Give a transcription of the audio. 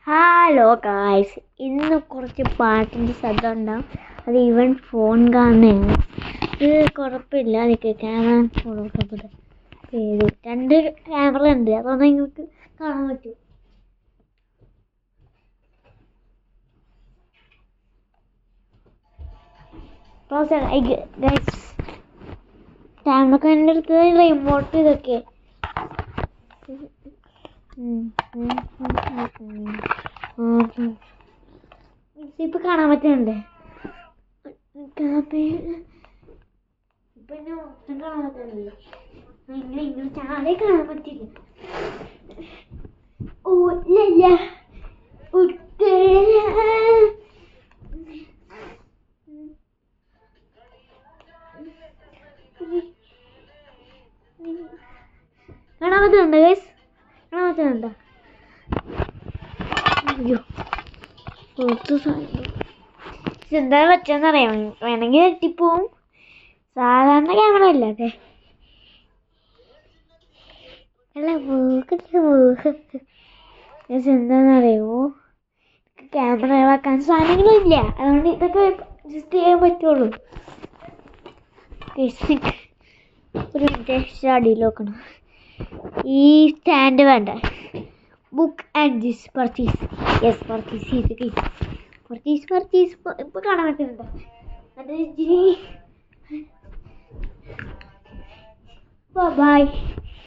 Hello guys, ഇന്ന് കുറച്ച് പാട്ടിൻ്റെ ശബ്ദം ഉണ്ടാവും. അത് ഈവൻ ഫോൺ കാണുന്നതാണ്. ഇത് കുഴപ്പമില്ല. എനിക്ക് ക്യാമറ ഫോട്ടോപ്പെട്ട് ചെയ്തു. 2 ക്യാമറ ഉണ്ട്, അതൊന്നും നിങ്ങൾക്ക് കാണാൻ പറ്റും. ഗൈസ്, ക്യാമറ എൻ്റെ അടുത്ത് റിമോട്ട് ഇതൊക്കെ ഇപ്പൊ കാണാൻ പറ്റുന്നുണ്ട്. ഇപ്പൊ എന്നെ മൊത്തം കാണാൻ പറ്റുന്നില്ല. ഇങ്ങനെ ചാടെ കാണാൻ പറ്റില്ല. ഓ ഇല്ല കാണാൻ പറ്റുന്നുണ്ട് ഗൈസ്, കാണാൻ പറ്റുന്നുണ്ടോ? അയ്യോ, എന്താ പറ്റുന്നറിയാം. വേണമെങ്കിൽ എത്തിപ്പോവും. സാധാരണ ക്യാമറ അല്ലാതെ എന്താണെന്നറിയുമോ, ക്യാമറ വെക്കാൻ സാധനങ്ങളും ഇല്ല. അതുകൊണ്ട് ഇതൊക്കെ അഡ്ജസ്റ്റ് ചെയ്യാൻ പറ്റുള്ളൂ. ഒരു മിനിറ്റ് അടിയിൽ നോക്കണം. ഈ സ്റ്റാൻഡ് വേണ്ട. Book and this purchase. Yes, purchase ചെയ്ത് പർച്ചേസ് ഇപ്പൊ കാണാൻ പറ്റുന്നുണ്ടോ? ബൈ.